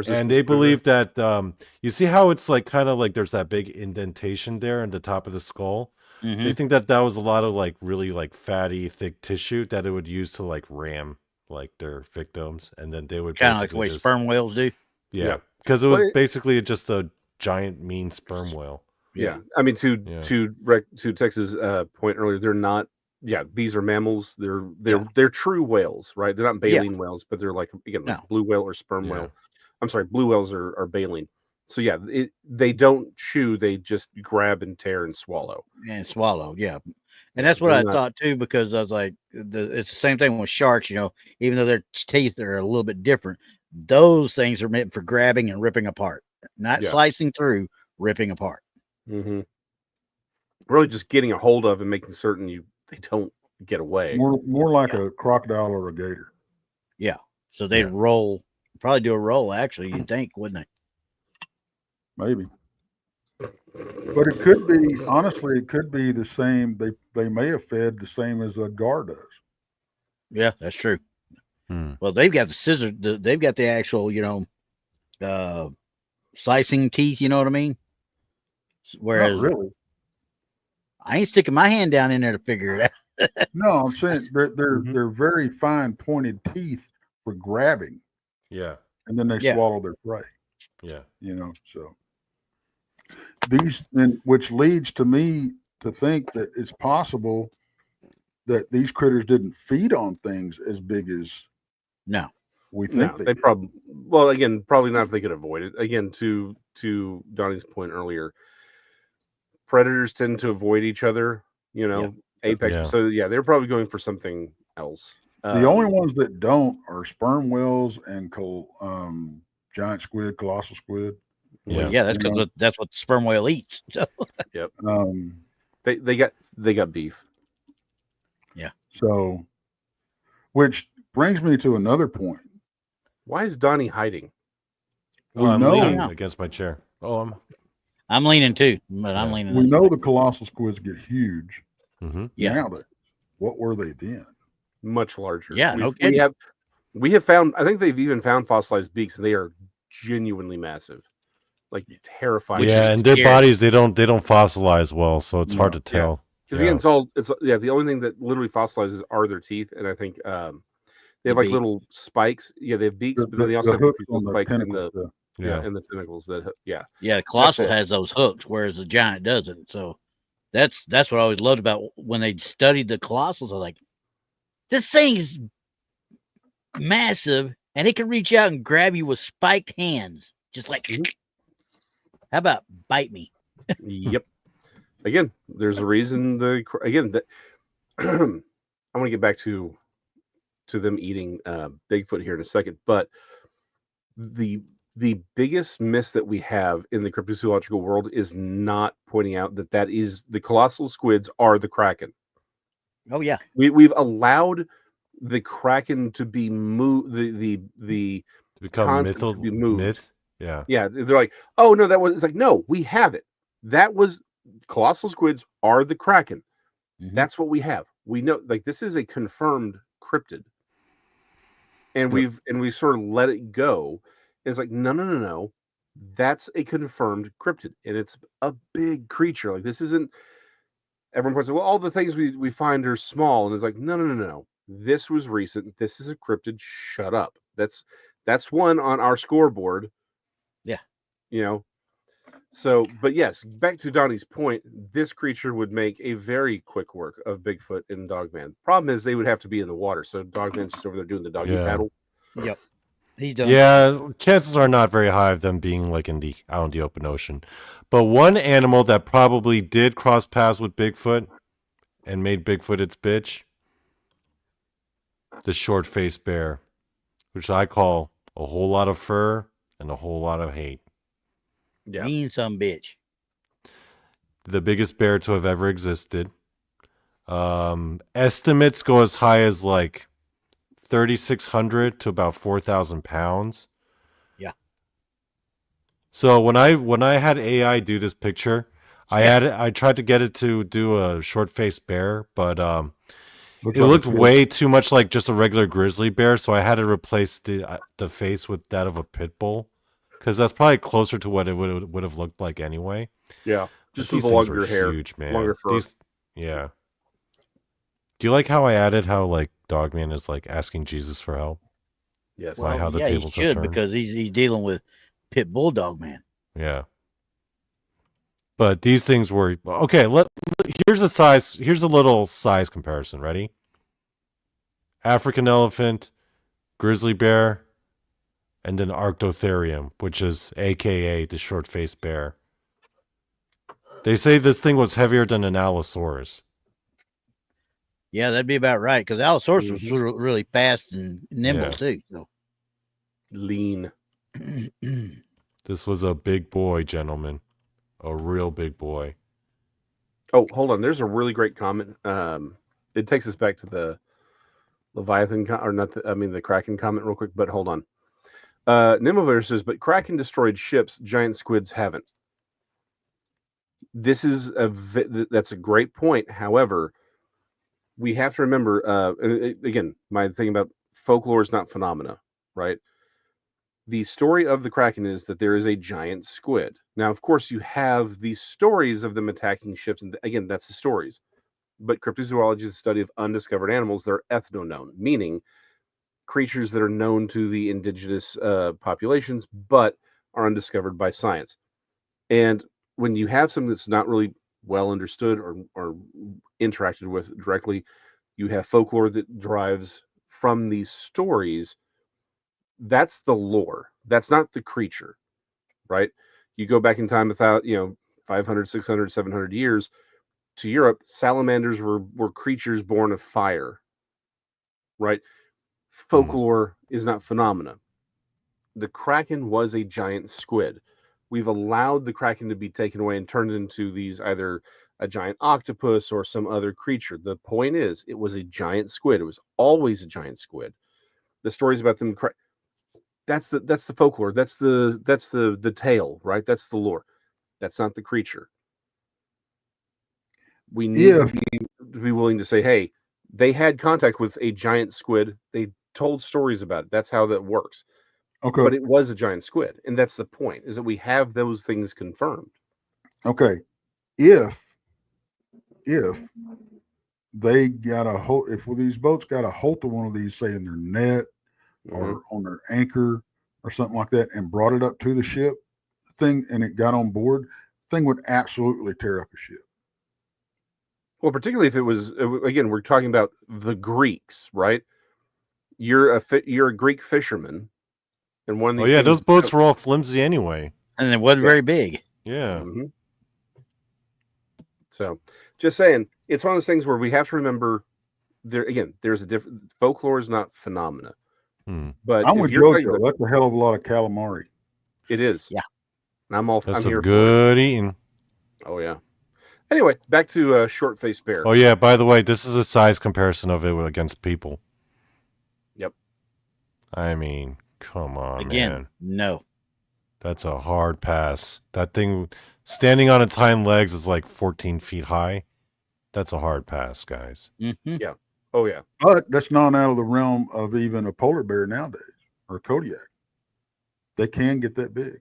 And they believe that you see how it's like kind of like there's that big indentation there in the top of the skull. Mm-hmm. They think that was a lot of like really like fatty, thick tissue that it would use to like ram like their victims, and then they would kind of like the way sperm whales do. Yeah, because it was basically just a giant mean sperm whale. Yeah, I mean to Tex's point earlier, they're not. Yeah, these are mammals. They're true whales, right? They're not baleen whales, but they're like like blue whale or sperm whale. I'm sorry, blue whales are baleen. So yeah, they don't chew; they just grab and tear and swallow. Yeah. And that's what I thought too, because I was like, it's the same thing with sharks. Even though their teeth are a little bit different, those things are meant for grabbing and ripping apart, not slicing through, ripping apart. Mm-hmm. Really, just getting a hold of and making certain they don't get away. More like a crocodile or a gator. Yeah. So they roll. Probably do a roll, actually, you'd think, wouldn't they? Maybe. But it could be, honestly, it could be the same. They may have fed the same as a gar does. Yeah, that's true. Well, they've got the scissors. They've got the actual, slicing teeth, you know what I mean? Whereas, not really. I ain't sticking my hand down in there to figure it out. No, I'm saying they're very fine pointed teeth for grabbing. Yeah. And then they swallow their prey. Yeah. So which leads to me to think that it's possible that these critters didn't feed on things as big as we think they probably not if they could avoid it. Again, to Donnie's point earlier, predators tend to avoid each other, apex. Yeah. So they're probably going for something else. The only ones that don't are sperm whales and giant squid, colossal squid. Yeah, that's because that's what the sperm whale eats. Yep. They got beef. Yeah. So, which brings me to another point. Why is Donnie hiding? I'm leaning against my chair. I'm leaning too, but I'm leaning. We know the colossal squids get huge. Mm-hmm. Yeah. Nowadays, what were they then? Much larger. Yeah, we have found. I think they've even found fossilized beaks, and they are genuinely massive, like terrifying. Yeah, and their bodies they don't fossilize well, so it's hard to tell. Because again, it's the only thing that literally fossilizes are their teeth, and I think they have like little spikes. Yeah, they have beaks, but then they also have spikes in the Yeah, and the tentacles that Yeah, the colossal has those hooks, whereas the giant doesn't. So that's what I always loved about when they studied the colossals. I was like, this thing's massive, and it can reach out and grab you with spiked hands, just like. How about bite me? Yep. Again, there's a reason. That I want to get back to them eating Bigfoot here in a second, but the biggest miss that we have in the cryptozoological world is not pointing out that is the colossal squids are the Kraken. Oh yeah, we've allowed the Kraken to be moved. The to become myth. Yeah. They're like, oh no, that was. It's like, no, we have it. That was colossal squids are the Kraken. That's what we have. We know, like, this is a confirmed cryptid, and we sort of let it go. It's like, no, that's a confirmed cryptid, and it's a big creature. Like, this isn't. Everyone points out, well, all the things we find are small, and it's like, no. This was recent. This is a cryptid. Shut up. That's one on our scoreboard. Yeah. So, but yes, back to Donnie's point, this creature would make a very quick work of Bigfoot and Dogman. Problem is, they would have to be in the water. So Dogman's just over there doing the doggy paddle. Yep. He's done. Yeah, chances are not very high of them being like out in the open ocean. But one animal that probably did cross paths with Bigfoot and made Bigfoot its bitch, the short-faced bear, which I call a whole lot of fur and a whole lot of hate. Yeah. Mean some bitch. The biggest bear to have ever existed. Estimates go as high as like 3,600 to about 4,000 pounds. Yeah. So when I had AI do this picture, I tried to get it to do a short-faced bear, but it looked way too much like just a regular grizzly bear, so I had to replace the face with that of a pit bull. Because that's probably closer to what it would have looked like anyway. Yeah, just with the longer hair, huge, man. Longer fur. Yeah. Do you like how I added how like Dogman is like asking Jesus for help? Yes. Well, how the tables he should have turned? Because he's dealing with pit bull Dogman. Yeah. But these things were okay. Here's a little size comparison. Ready? African elephant, grizzly bear. And then Arctotherium, which is AKA the short-faced bear. They say this thing was heavier than an Allosaurus. Yeah, that'd be about right, because Allosaurus was really fast and nimble too. So. Lean. This was a big boy, gentlemen. A real big boy. Oh, hold on. There's a really great comment. It takes us back to the Leviathan, the Kraken comment real quick, but hold on. Nimover says, but Kraken destroyed ships, giant squids haven't. This is that's a great point. However, we have to remember, again, my thing about folklore is not phenomena, right? The story of the Kraken is that there is a giant squid. Now, of course, you have these stories of them attacking ships, and again, that's the stories. But cryptozoology is the study of undiscovered animals that are ethno-known, meaning creatures that are known to the indigenous populations, but are undiscovered by science. And when you have something that's not really well understood or interacted with directly, you have folklore that derives from these stories. That's the lore. That's not the creature, right? You go back in time without, 500, 600, 700 years to Europe, salamanders were creatures born of fire, right? Folklore is not phenomena. The Kraken was a giant squid. We've allowed the Kraken to be taken away and turned into these either a giant octopus or some other creature. The point is, it was a giant squid. It was always a giant squid. The stories about them, that's the folklore. That's the tale, right? That's the lore. That's not the creature. We need to be willing to say, hey, they had contact with a giant squid. They told stories about it. That's how that works. Okay. But it was a giant squid. And that's the point, is that we have those things confirmed. Okay. If they got a hold, if these boats got a hold of one of these, say in their net or on their anchor or something like that and brought it up to the ship thing and it got on board, the thing would absolutely tear up a ship. Well, particularly if it was, again, we're talking about the Greeks, right? You're a Greek fisherman, and one of these. Oh yeah, those boats were all flimsy anyway, and it wasn't very big. Yeah. Mm-hmm. So, just saying, it's one of those things where we have to remember. There's a different folklore is not phenomena. But I'm with JoJo. That's a hell of a lot of calamari. It is. Yeah. And I'm here good eating. Oh yeah. Anyway, back to short-faced bear. Oh yeah. By the way, this is a size comparison of it against people. Yep. I mean, come on, again, man. No. That's a hard pass. That thing standing on its hind legs is like 14 feet high. That's a hard pass, guys. Mm-hmm. Yeah. Oh yeah. But that's not out of the realm of even a polar bear nowadays or a Kodiak. They can get that big.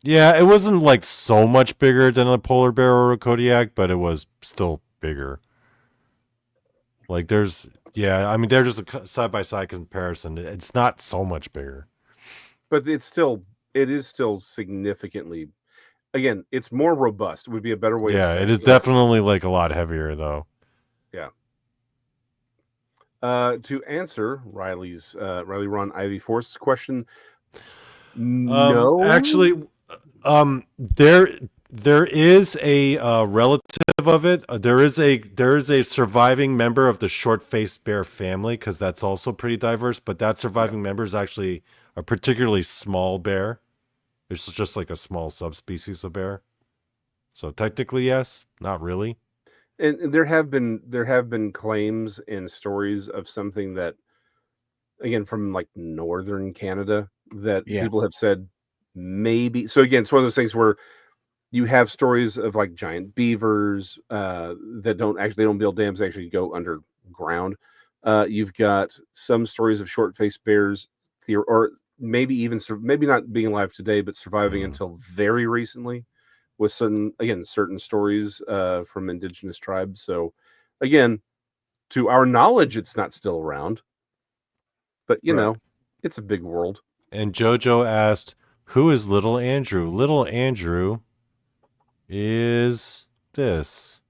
Yeah, it wasn't like so much bigger than a polar bear or a Kodiak, but it was still bigger. Like they're just a side-by-side comparison. It's not so much bigger. But it is still significantly, again, it's more robust. It would be a better way to say it. Yeah, it is definitely like a lot heavier though. Yeah. To answer Riley Ron Ivy Force's question, no. Actually, there is a relative of it. There is a surviving member of the short-faced bear family, because that's also pretty diverse. But that surviving member is actually a particularly small bear. It's just like a small subspecies of bear. So technically, yes, not really. And there have been claims and stories of something that, again, from like northern Canada, that people have said maybe. So again, it's one of those things where you have stories of like giant beavers that don't build dams, they actually go underground. You've got some stories of short-faced bears, or maybe not being alive today, but surviving until very recently, with certain stories from indigenous tribes. So again, to our knowledge, it's not still around, but you know, it's a big world. And JoJo asked, who is Little Andrew? Little Andrew is this.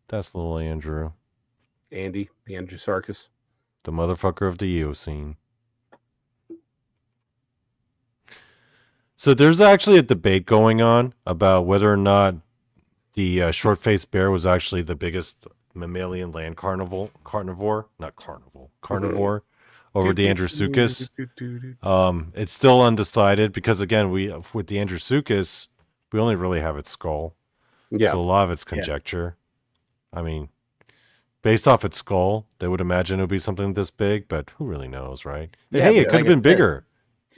That's Little Andrew. Andy, the Andrewsarchus. The motherfucker of the Eocene. So there's actually a debate going on about whether or not the short-faced bear was actually the biggest mammalian land carnivore over the Andrewsarchus. It's still undecided because, again, with the Andrewsarchus, we only really have its skull. Yeah. So a lot of it's conjecture. I mean, based off its skull, they would imagine it would be something this big, but who really knows, right? Yeah, hey, it could have been bigger.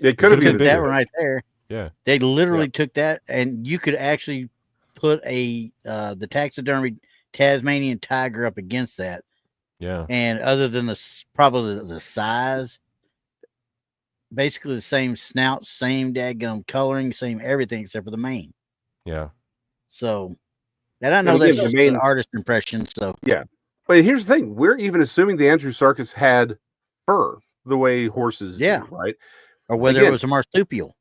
It could have been bigger. That one right there. Yeah. They literally took that, and you could actually put the taxidermy Tasmanian tiger up against that. Yeah. And other than the size, basically the same snout, same daggum coloring, same everything except for the mane. Yeah. So, and I know that's just an artist impression. So yeah. But here's the thing: we're even assuming the Andrewsarchus had fur the way horses do, right? Or whether it was a marsupial.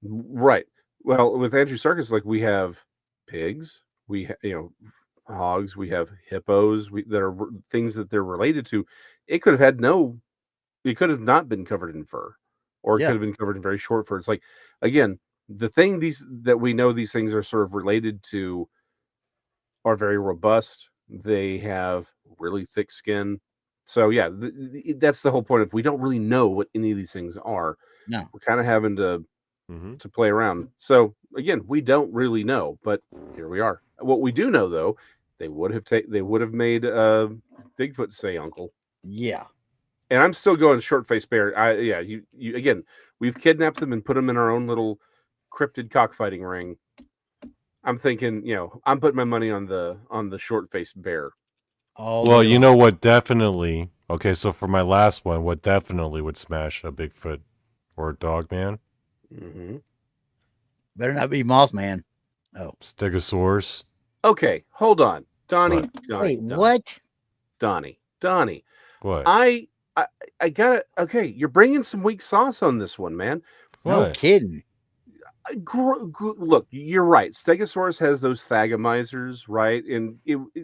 Right. Well, with Andrewsarchus, like we have pigs, we hogs, we have hippos, that are things that they're related to. It could have not been covered in fur, or it could have been covered in very short fur. It's like, again, the thing that we know these things are sort of related to are very robust. They have really thick skin. So yeah, that's the whole point of, we don't really know what any of these things are. No, we're kind of having to play around. So again, we don't really know, but here we are. What we do know, though, they would have made Bigfoot say uncle. Yeah. And I'm still going short-faced bear. You again, we've kidnapped them and put them in our own little cryptid cockfighting ring. I'm thinking, I'm putting my money on the short-faced bear. Well, you know what definitely. Okay, so for my last one, what definitely would smash a Bigfoot or a Dogman? Better not be Mothman. Oh, Stegosaurus. Okay, hold on, Donnie. Wait, what? Donnie. What? I I gotta. Okay, you're bringing some weak sauce on this one, man. No What? kidding. Look, you're right. Stegosaurus has those thagomizers, right? And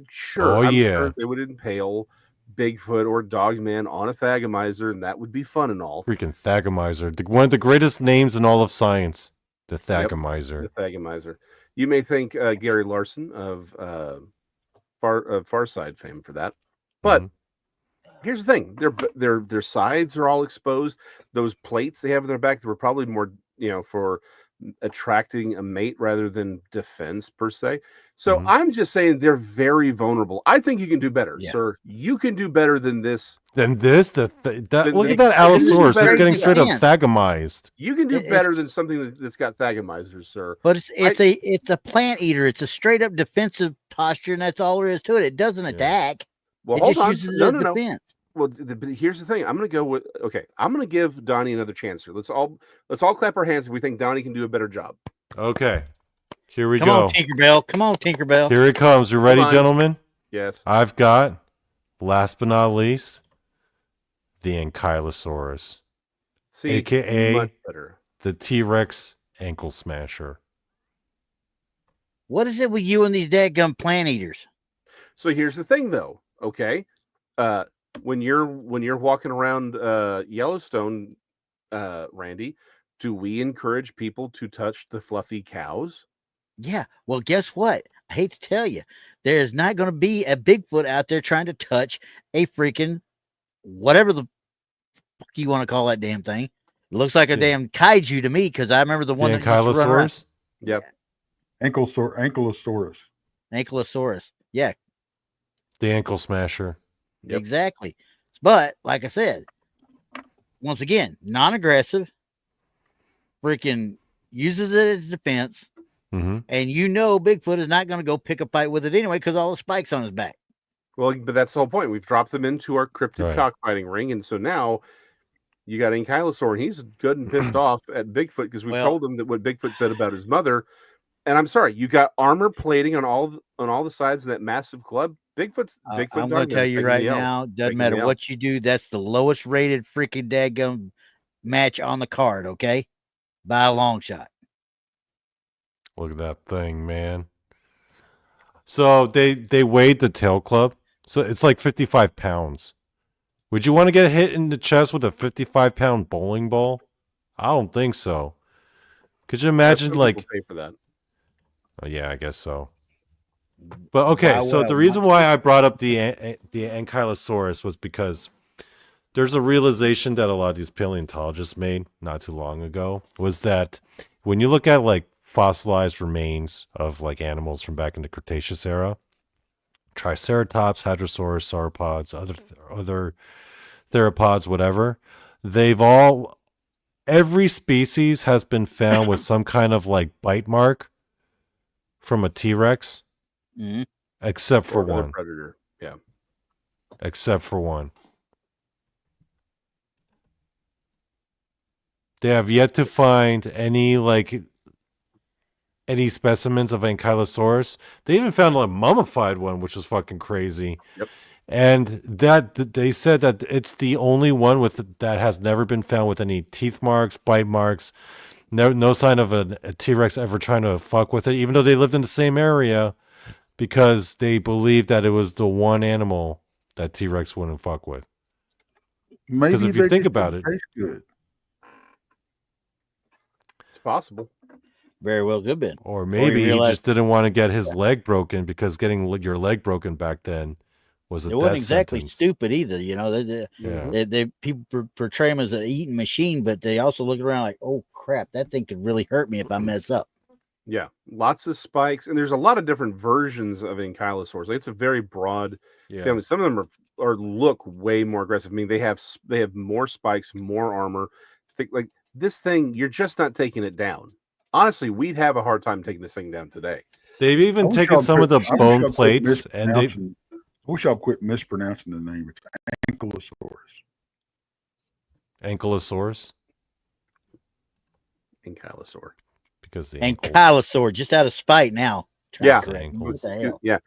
sure, Oh I'm yeah. sure they would impale Bigfoot or Dogman on a thagomizer, and that would be fun and all. Freaking thagomizer. One of the greatest names in all of science. The thagomizer. Yep, the thagomizer. You may think Gary Larson of Far Side fame for that, but here's the thing: their sides are all exposed. Those plates they have in their back, they were probably more, for attracting a mate rather than defense per se. So I'm just saying they're very vulnerable. I think you can do better, sir. You can do better than this. Than this? Look at that Allosaurus. It's getting straight up thagomized. You can do better than something that's got thagomizers, sir. But it's a plant eater. It's a straight up defensive posture, and that's all there is to it. It doesn't attack. Well, it hold just on. uses it as defense. Well, but here's the thing. I'm going to go with I'm going to give Donnie another chance here. Let's all clap our hands if we think Donnie can do a better job. Okay, here we go. Come on, Tinkerbell. Come on, Tinkerbell. Here it comes. You ready, gentlemen? Yes. I've got, last but not least, the Ankylosaurus, aka the T-Rex ankle smasher. What is it with you and these dadgum plant eaters? So here's the thing, though. Okay, when you're walking around Yellowstone, Randy, do we encourage people to touch the fluffy cows? Yeah. Well, guess what? I hate to tell you, there's not going to be a Bigfoot out there trying to touch a freaking whatever the fuck you want to call that damn thing. It looks like a damn kaiju to me, because I remember the one that Ankylosaurus. Yep. Ankylosaurus. Ankylosaurus. Yeah. The ankle smasher. Yep. Exactly. But like I said, once again, non-aggressive, freaking uses it as defense, and Bigfoot is not going to go pick a fight with it anyway because all the spikes on his back. Well, but that's the whole point. We've dropped them into our cryptid cockfighting ring, and so now you got Ankylosaur, and he's good and pissed off at Bigfoot because we told him that what Bigfoot said about his mother. And I'm sorry, you got armor plating on all the sides of that massive club. Bigfoot. I'm going to tell you right now, doesn't matter what you do, that's the lowest rated freaking daggum match on the card, okay? By a long shot. Look at that thing, man. So they weighed the tail club. So it's like 55 pounds. Would you want to get hit in the chest with a 55-pound bowling ball? I don't think so. Could you imagine, like, pay for that? Oh, yeah, I guess so. But okay, so the reason why I brought up the Ankylosaurus was because there's a realization that a lot of these paleontologists made not too long ago, was that when you look at like fossilized remains of like animals from back in the Cretaceous era, Triceratops, Hadrosaurus, sauropods, other theropods, whatever, every species has been found with some kind of like bite mark from a T-Rex, except for one predator. Yeah, except for one. They have yet to find any specimens of Ankylosaurus. They even found a mummified one, which was fucking crazy. Yep. And that they said that it's the only one that has never been found with any teeth marks, bite marks, no sign of a T-Rex ever trying to fuck with it, even though they lived in the same area, because they believed that it was the one animal that T-Rex wouldn't fuck with. Because if you think about it, good. It's possible. Very well could be. Or maybe he just didn't want to get his leg broken, because getting your leg broken back then was a death wasn't exactly sentence. Stupid either. You know, they people portray him as an eating machine, but they also look around like, oh crap, that thing could really hurt me if I mess up. Yeah, lots of spikes, and there's a lot of different versions of Ankylosaurus. Like, it's a very broad family. Some of them are look way more aggressive. I mean, they have more spikes, more armor. Like this thing, you're just not taking it down. Honestly, we'd have a hard time taking this thing down today. They've even taken some of the bone plates, and they. I wish I'll quit mispronouncing the name. It's Ankylosaurus. Ankylosaurus. Ankylosaur. Because the Ankylosaur, just out of spite now. Yeah. What the hell? Yeah.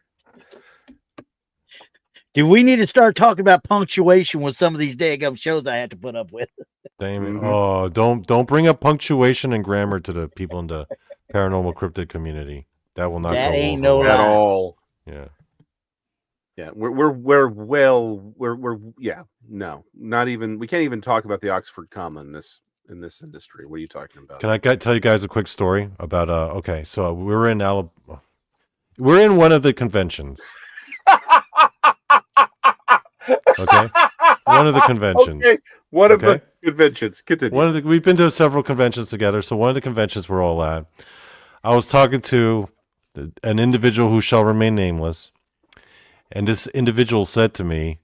Do we need to start talking about punctuation with some of these daggum shows I had to put up with? Damn it. Oh, don't bring up punctuation and grammar to the people in the paranormal cryptid community. That will not That go ain't over no well. At lie. all. Yeah. Yeah, no, not even. We can't even talk about the Oxford comma in this industry. What are you talking about? Can I tell you guys a quick story about okay, so we're in Alabama. We're in one of the conventions. Okay. One of the conventions. Okay. One of the conventions. Continue. We've been to several conventions together. So one of the conventions we're all at, I was talking to an individual who shall remain nameless. And this individual said to me,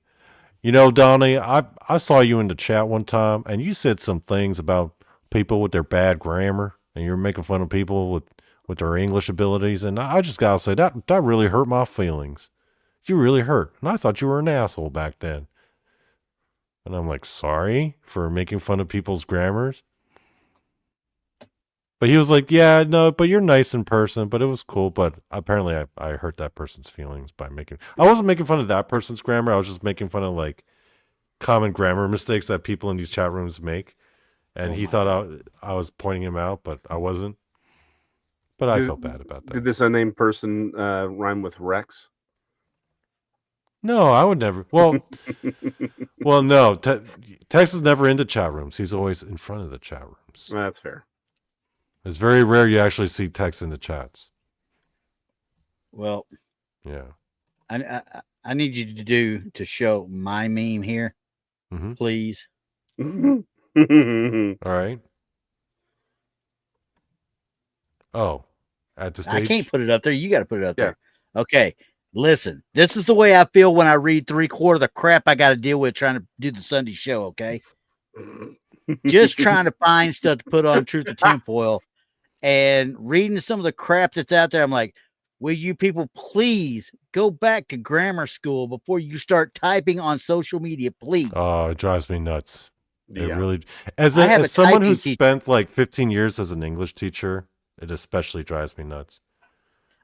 you know, Donnie, I saw you in the chat one time and you said some things about people with their bad grammar and you're making fun of people with their English abilities. And I just got to say that really hurt my feelings. You really hurt. And I thought you were an asshole back then. And I'm like, sorry for making fun of people's grammars. But he was like, yeah, no, but you're nice in person, but it was cool. But apparently I hurt that person's feelings by I wasn't making fun of that person's grammar. I was just making fun of like common grammar mistakes that people in these chat rooms make. And he thought I was pointing him out, but I wasn't. But I felt bad about that. Did this unnamed person rhyme with Rex? No, I would never. Well, no. Tex is never into chat rooms. He's always in front of the chat rooms. That's fair. It's very rare you actually see Tex in the chats. Well, yeah. I need you to show my meme here, please. All right. Oh, at the stage? I can't put it up there. You got to put it up there. Okay. Listen, this is the way I feel when I read 3/4 of the crap I got to deal with trying to do the Sunday show. Okay. Just trying to find stuff to put on Truth or Tinfoil and reading some of the crap that's out there. I'm like, will you people please go back to grammar school before you start typing on social media, please? Oh, it drives me nuts. It really, as someone who spent like 15 years as an English teacher, it especially drives me nuts.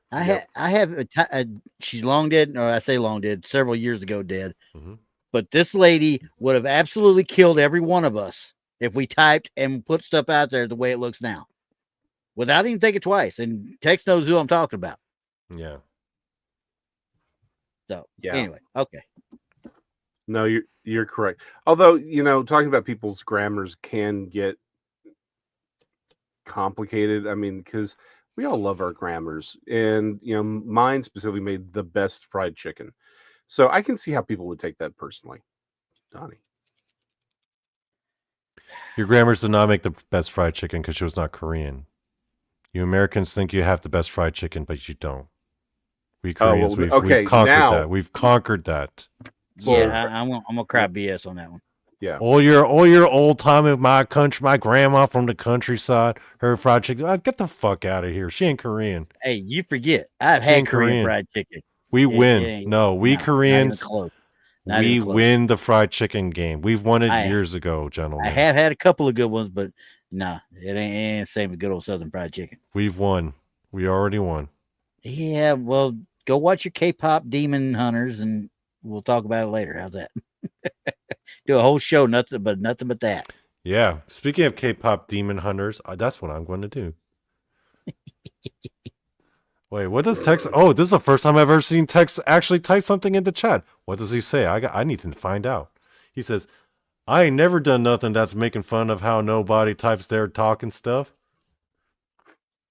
I have she's long dead. No, I say long dead, several years ago dead. But this lady would have absolutely killed every one of us if we typed and put stuff out there the way it looks now, without even thinking twice. And Tex knows who I'm talking about. Yeah. So anyway, okay. No, you're correct. Although, you know, talking about people's grammars can get complicated. I mean, because we all love our grammars, and you know, mine specifically made the best fried chicken. So I can see how people would take that personally. Donnie, your grammars did not make the best fried chicken because she was not Korean. You Americans think you have the best fried chicken, but you don't. We Koreans, we've conquered that. We've conquered that. Yeah, I'm gonna cry BS on that one. Yeah. All your old time in my country, my grandma from the countryside, her fried chicken. Get the fuck out of here. She ain't Korean. Hey, you forget. I've had Korean fried chicken. We win. Koreans. We win the fried chicken game. We've won it years ago, gentlemen. I have had a couple of good ones, but nah, it ain't the same as good old Southern fried chicken. We've won. We already won. Yeah, well, go watch your K-pop Demon Hunters, and we'll talk about it later. How's that? Do a whole show, nothing but that. Yeah. Speaking of K-pop Demon Hunters, that's what I'm going to do. Wait, what does Tex? Oh, this is the first time I've ever seen Tex actually type something into chat. What does he say? I need to find out. He says, I ain't never done nothing that's making fun of how nobody types their talking stuff.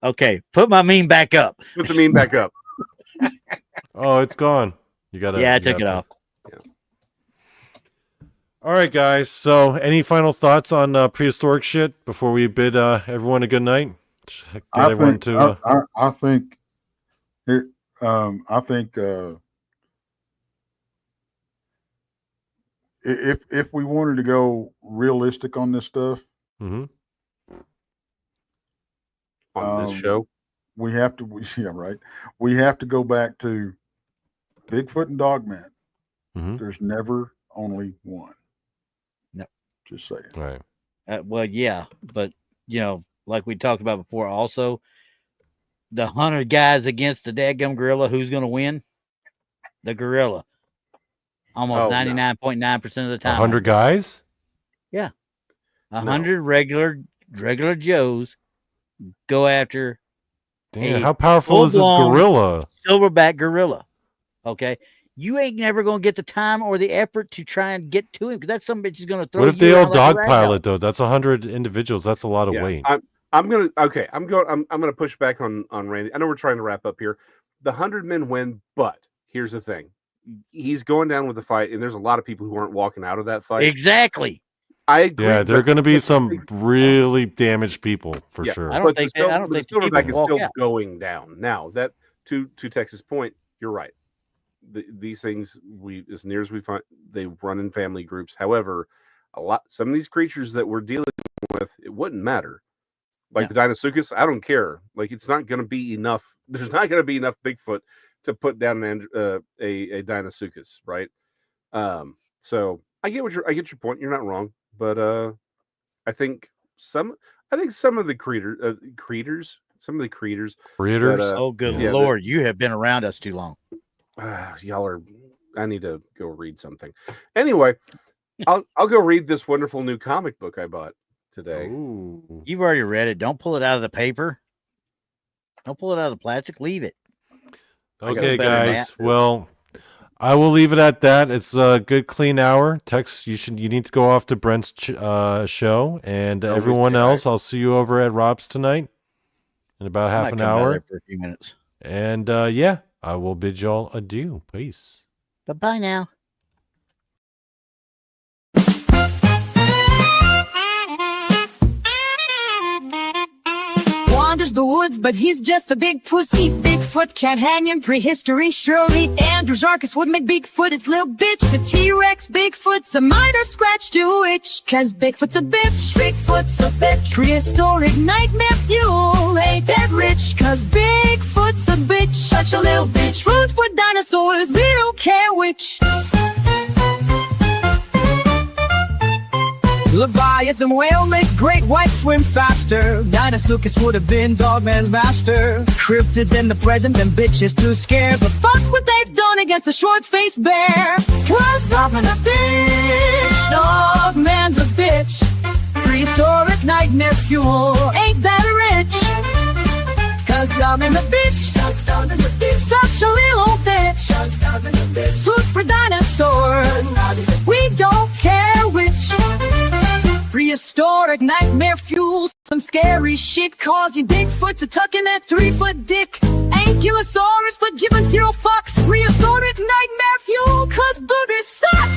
Okay, put my meme back up. Put the meme back up. Oh, it's gone. You got to. Yeah, I took it off. Yeah. All right, guys. So, any final thoughts on prehistoric shit before we bid everyone a good night? I think if we wanted to go realistic on this stuff, on this show, we have to. We have to go back to Bigfoot and Dogman. There's never only one. No, just saying. Right. Well, yeah, but you know, like we talked about before, also the 100 guys against the dadgum gorilla. Who's going to win? The gorilla. Almost 99.9% of the time. 100 guys? Yeah. 100 regular Joes go after. Damn, how powerful is this gorilla? Silverback gorilla. Okay. You ain't never going to get the time or the effort to try and get to him because that's some bitch is going to throw. What if they all dogpile it though? That's 100 individuals. That's a lot of weight. I'm gonna push back on Randy. I know we're trying to wrap up here. The 100 men win, but here's the thing: he's going down with the fight, and there's a lot of people who aren't walking out of that fight. Exactly. I agree. Yeah, there are going to be some really damaged people for sure. I don't think the Silverback is still going down. Now that to Texas' point, you're right. These things as near as we find, they run in family groups. However, some of these creatures that we're dealing with, it wouldn't matter. Like the Deinosuchus, I don't care. Like it's not going to be enough. There's not going to be enough Bigfoot to put down a Deinosuchus, right? So I get your point. You're not wrong, but I think some of the creators. Oh, good Lord, you have been around us too long. Y'all are. I need to go read something. Anyway, I'll go read this wonderful new comic book I bought today. Ooh. You've already read it. Don't pull it out of the paper. Don't pull it out of the plastic. Leave it. Okay, guys. Well, I will leave it at that. It's a good, clean hour. Tex, you need to go off to Brent's show, and everyone else, I'll see you over at Rob's tonight in about half an hour. For a few minutes. And yeah, I will bid y'all adieu. Peace. Bye now. Wanders the woods, but he's just a big pussy. Bigfoot can't hang in prehistory, surely. Andrew Jarkus would make Bigfoot its little bitch. The T-Rex Bigfoot's a miter scratch to itch. Cause Bigfoot's a bitch, Bigfoot's a bitch. Prehistoric nightmare fuel, ain't that rich? Cause Bigfoot's a bitch, such a little bitch. Food for dinosaurs, we don't care which. Leviathan whale make great white swim faster. Deinosuchus would have been Dogman's master. Cryptids in the present and bitches too scared. But fuck what they've done against a short-faced bear. Cause Dogman a bitch, Dogman's a bitch. Prehistoric nightmare fuel, ain't that rich? Cause Dogman a bitch, such a little bitch. Food for dinosaurs, we don't care which. Prehistoric nightmare fuel, some scary shit causing Bigfoot to tuck in that 3-foot dick. Ankylosaurus, but giving zero fucks. Prehistoric nightmare fuel, cause boogers suck.